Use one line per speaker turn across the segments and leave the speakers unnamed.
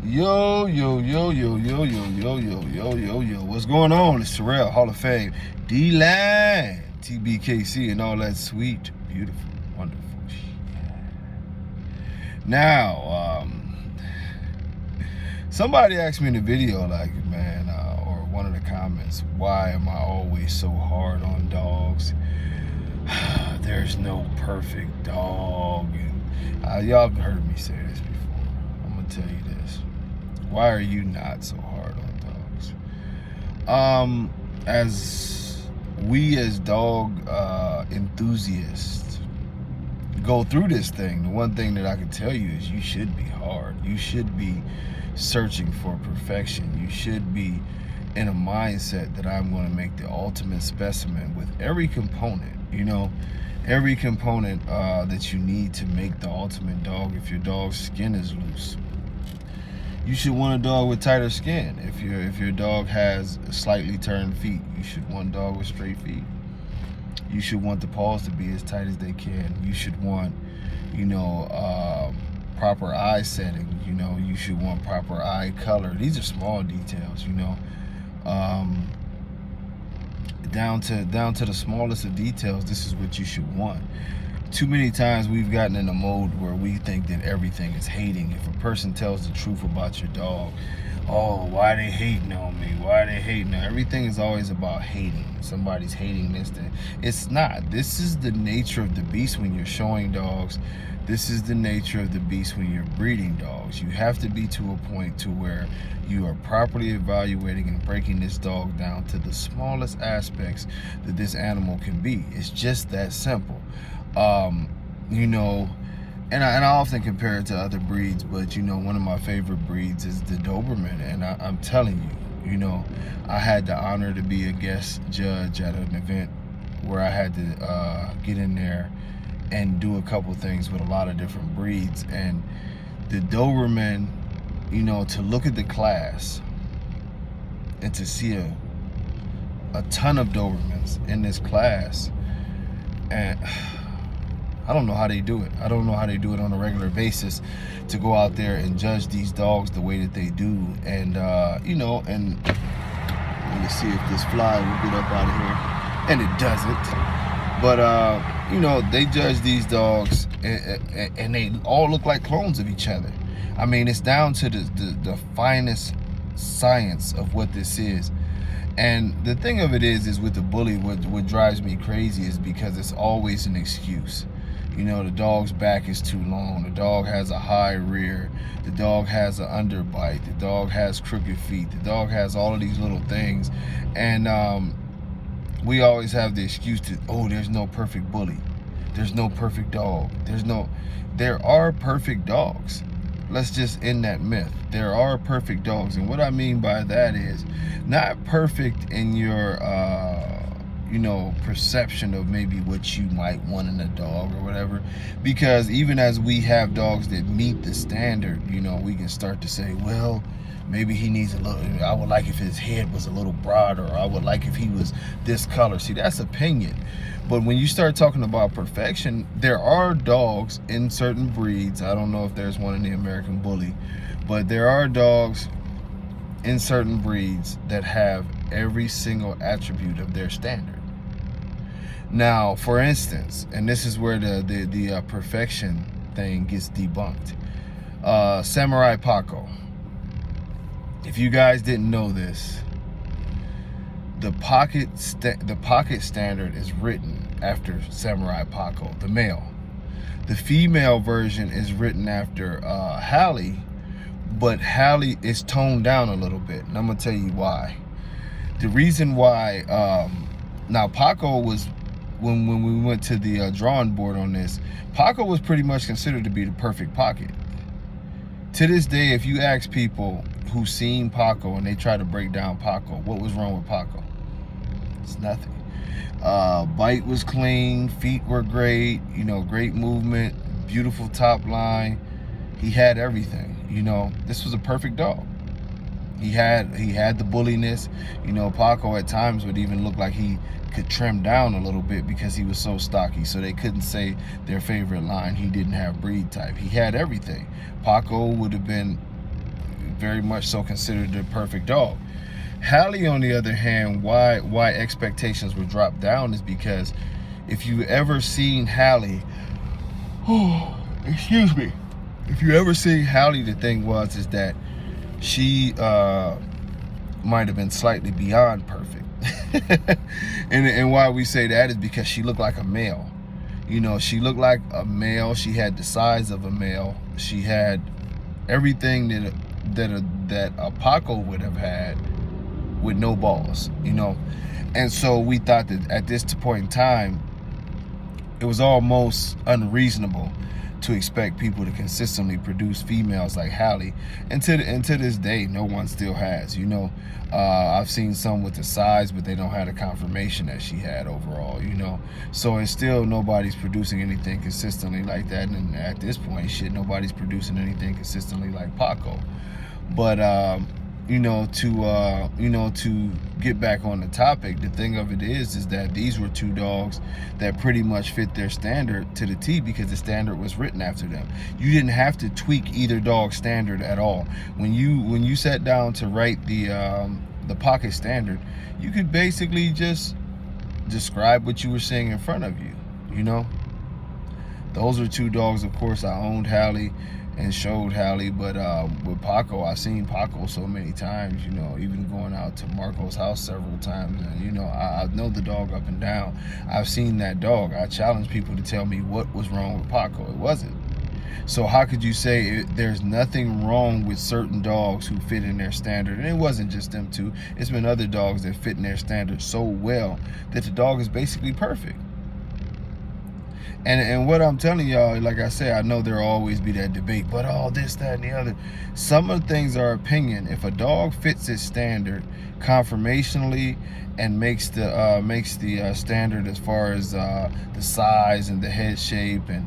Yo, yo, yo, yo, yo, yo, yo, yo, yo, yo, yo. What's going on? It's Terrell, Hall of Fame, D-Line, tbkc, and all that sweet, beautiful, wonderful shit. Now, somebody asked me in the video, like, man, or one of the comments, why am I always so hard on dogs? There's no perfect dog. And y'all have heard me say this before. I'm gonna tell you this. Why are you not so hard on dogs? As we as dog enthusiasts go through this thing, the one thing that I can tell you is you should be hard. You should be searching for perfection. You should be in a mindset that I'm going to make the ultimate specimen with every component, every component that you need to make the ultimate dog. If your dog's skin is loose, you should want a dog with tighter skin. If your dog has slightly turned feet, you should want a dog with straight feet. You should want the paws to be as tight as they can. You should want, proper eye setting. You should want proper eye color. These are small details, down to the smallest of details. This is what you should want. Too many times we've gotten in a mode where we think that everything is hating. If a person tells the truth about your dog, oh, why they hating on me? Why they hating? Everything is always about hating. Somebody's hating this thing. It's not. This is the nature of the beast when you're showing dogs. This is the nature of the beast when you're breeding dogs. You have to be to a point to where you are properly evaluating and breaking this dog down to the smallest aspects that this animal can be. It's just that simple. And I often compare it to other breeds, but one of my favorite breeds is the Doberman. And I'm telling you, I had the honor to be a guest judge at an event where I had to get in there and do a couple things with a lot of different breeds. And the Doberman, to look at the class and to see a ton of Dobermans in this class, and I don't know how they do it. I don't know how they do it on a regular basis to go out there and judge these dogs the way that they do. And, and let me see if this fly will get up out of here. And it doesn't. But, they judge these dogs and they all look like clones of each other. I mean, it's down to the finest science of what this is. And the thing of it is with the bully, what drives me crazy is because it's always an excuse. The dog's back is too long. The dog has a high rear. The dog has an underbite. The dog has crooked feet. The dog has all of these little things. And we always have the excuse to, oh, there's no perfect bully. There's no perfect dog. There are perfect dogs. Let's just end that myth. There are perfect dogs. And what I mean by that is not perfect in your, perception of maybe what you might want in a dog or whatever. Because even as we have dogs that meet the standard, we can start to say, well, maybe he needs a little, I would like if his head was a little broader, or I would like if he was this color. See, that's opinion. But when you start talking about perfection, there are dogs in certain breeds. I don't know if there's one in the American Bully, but there are dogs in certain breeds that have every single attribute of their standard. Now, for instance, and this is where the perfection thing gets debunked. Samurai Paco. If you guys didn't know this, the pocket standard is written after Samurai Paco, the male. The female version is written after Hallie, but Hallie is toned down a little bit, and I'm gonna tell you why. The reason why, now Paco was, when we went to the drawing board on this, Paco was pretty much considered to be the perfect pocket. To this day, if you ask people who've seen Paco and they try to break down Paco, what was wrong with Paco? It's nothing. Bite was clean, feet were great, great movement, beautiful top line. He had everything. This was a perfect dog. He had the bulliness. Paco at times would even look like he could trim down a little bit because he was so stocky, so they couldn't say their favorite line, he didn't have breed type. He had everything. Paco would have been very much so considered the perfect dog. Hallie, on the other hand, why expectations were dropped down is because if you ever seen Hallie, excuse me, if you ever seen Hallie, the thing is that she might have been slightly beyond perfect. and why we say that is because she looked like a male. You know, she looked like a male. She had the size of a male. She had everything that a Paco would have had with no balls, you know. And so we thought that at this point in time, it was almost unreasonable to expect people to consistently produce females like Hallie. And to this day, no one still has, you know. I've seen some with the size, but they don't have the confirmation that she had overall, you know. So it's still, nobody's producing anything consistently like that. And at this point, shit, nobody's producing anything consistently like Paco. But you know, to get back on the topic, the thing of it is that these were two dogs that pretty much fit their standard to the T, because the standard was written after them. You didn't have to tweak either dog's standard at all. When you sat down to write the pocket standard, you could basically just describe what you were seeing in front of you, you know. Those are two dogs, of course. I owned Hallie and showed Hallie, but with Paco, I've seen Paco so many times, you know, even going out to Marco's house several times, and you know, I know the dog up and down. I've seen that dog. I challenge people to tell me what was wrong with Paco. It wasn't. So how could you say there's nothing wrong with certain dogs who fit in their standard? And it wasn't just them two. It's been other dogs that fit in their standard so well that the dog is basically perfect. And what I'm telling y'all, like I said, I know there'll always be that debate, but all this, that, and the other. Some of the things are opinion. If a dog fits its standard conformationally and makes the standard as far as the size and the head shape and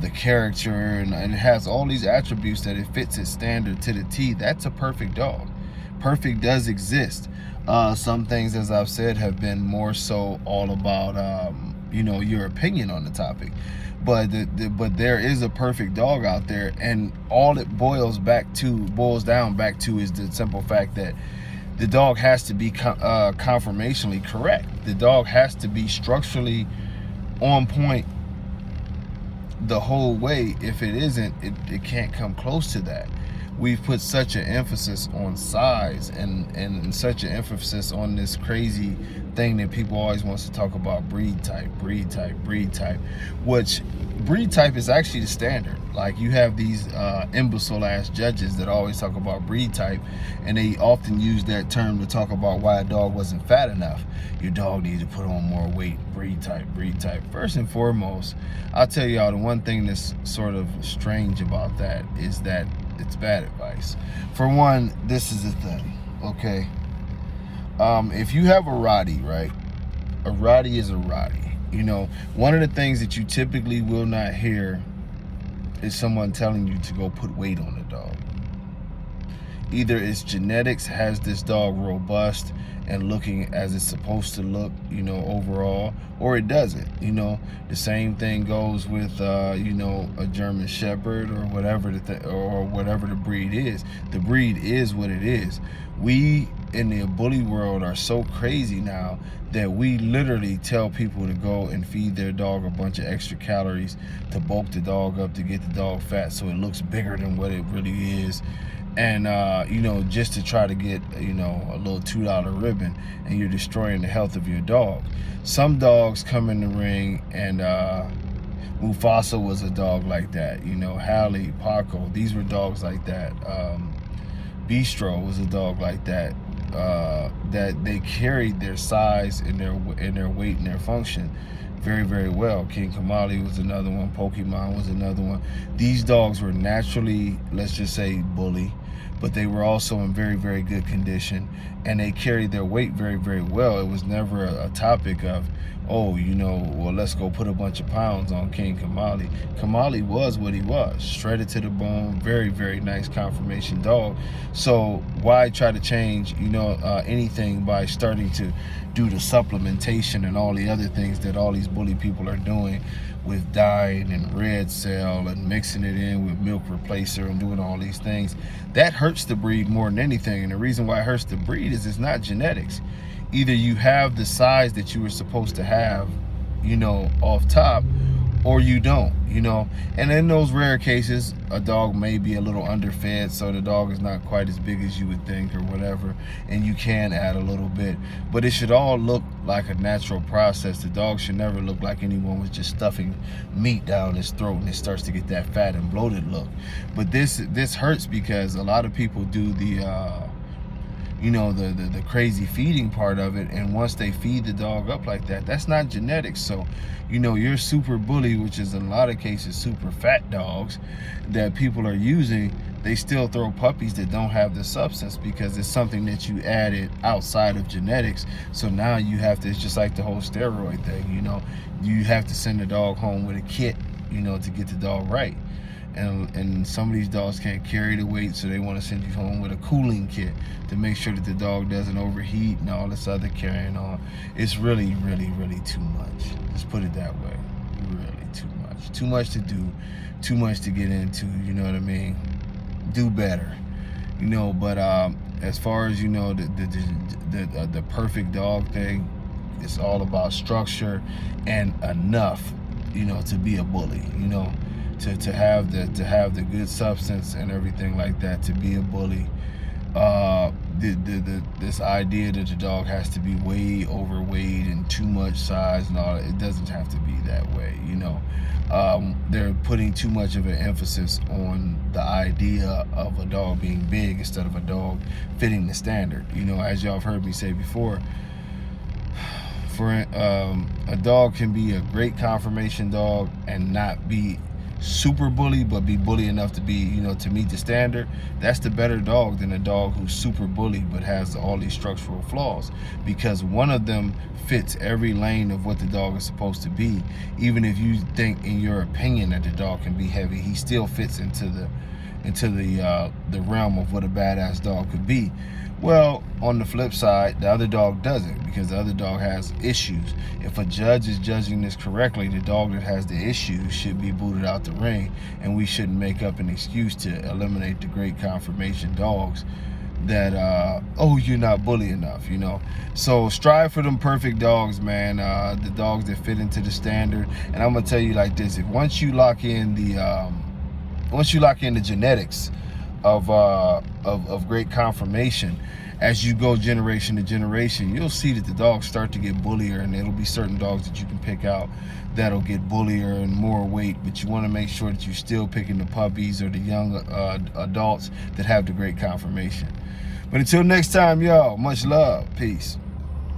the character, and it has all these attributes that it fits its standard to the T, that's a perfect dog. Perfect does exist. Some things, as I've said, have been more so all about you know, your opinion on the topic, but there is a perfect dog out there, and all it boils down back to is the simple fact that the dog has to be conformationally correct. The dog has to be structurally on point the whole way. If it isn't, it can't come close to that. We've put such an emphasis on size and such an emphasis on this crazy thing that people always wants to talk about: breed type, which breed type is actually the standard. Like, you have these imbecile ass judges that always talk about breed type, and they often use that term to talk about why a dog wasn't fat enough. Your dog needs to put on more weight. Breed type. First and foremost, I'll tell y'all, the one thing that's sort of strange about that is that it's bad advice. For one, this is the thing, okay? If you have a Rottie, right? A Rottie is a Rottie. You know, one of the things that you typically will not hear is someone telling you to go put weight on the dog. Either its genetics has this dog robust and looking as it's supposed to look, you know, overall, or it doesn't. You know, the same thing goes with you know, a German Shepherd or whatever the breed is. The breed is what it is. We in the bully world are so crazy now that we literally tell people to go and feed their dog a bunch of extra calories to bulk the dog up, to get the dog fat so it looks bigger than what it really is. And you know, just to try to get, you know, a little $2 ribbon, and you're destroying the health of your dog. Some dogs come in the ring, and Mufasa was a dog like that. You know, Hallie, Paco, these were dogs like that. Bistro was a dog like that. That they carried their size and their weight and their function very, very well. King Kamali was another one. Pokemon was another one. These dogs were naturally, let's just say, bully, but they were also in very, very good condition, and they carried their weight very, very well. It was never a topic of, oh, you know, well, let's go put a bunch of pounds on King Kamali. Kamali was what he was, shredded to the bone, very, very nice conformation dog. So why try to change, you know, anything by starting to do the supplementation and all the other things that all these bully people are doing with dyeing and red cell and mixing it in with milk replacer and doing all these things? That hurts the breed more than anything. And the reason why it hurts the breed is it's not genetics. Either you have the size that you were supposed to have, you know, off top, or you don't, you know. And in those rare cases, a dog may be a little underfed, so the dog is not quite as big as you would think or whatever, and you can add a little bit. But it should all look like a natural process. The dog should never look like anyone was just stuffing meat down his throat and it starts to get that fat and bloated look. But this hurts because a lot of people do the you know, the crazy feeding part of it, and once they feed the dog up like that, that's not genetics. So, you know, your super bully, which is in a lot of cases super fat dogs that people are using, they still throw puppies that don't have the substance because it's something that you added outside of genetics. So now you have to, it's just like the whole steroid thing, you know, you have to send the dog home with a kit, you know, to get the dog right. And some of these dogs can't carry the weight, so they want to send you home with a cooling kit to make sure that the dog doesn't overheat and all this other carrying on. It's really, really, really too much. Let's put it that way. Really too much. Too much to do, too much to get into, you know what I mean? Do better, you know. But as far as, you know, the perfect dog thing, it's all about structure and enough, you know, to be a bully, you know. To have the good substance and everything like that to be a bully. This idea that the dog has to be way overweight and too much size and all, it doesn't have to be that way, you know. They're putting too much of an emphasis on the idea of a dog being big instead of a dog fitting the standard. You know, as y'all have heard me say before, for a dog can be a great conformation dog and not be super bully, but be bully enough to be, you know, to meet the standard. That's the better dog than a dog who's super bully but has all these structural flaws, because one of them fits every lane of what the dog is supposed to be. Even if you think in your opinion that the dog can be heavy, he still fits into the realm of what a badass dog could be. Well, on the flip side, the other dog doesn't, because the other dog has issues. If a judge is judging this correctly, the dog that has the issues should be booted out the ring, and we shouldn't make up an excuse to eliminate the great conformation dogs that, oh, you're not bully enough, you know. So strive for them perfect dogs, man, the dogs that fit into the standard. And I'm gonna tell you like this, if once you lock in the genetics of great conformation, as you go generation to generation, you'll see that the dogs start to get bullier, and it'll be certain dogs that you can pick out that'll get bullier and more weight, but you want to make sure that you're still picking the puppies or the young adults that have the great conformation. But until next time, y'all, much love. Peace.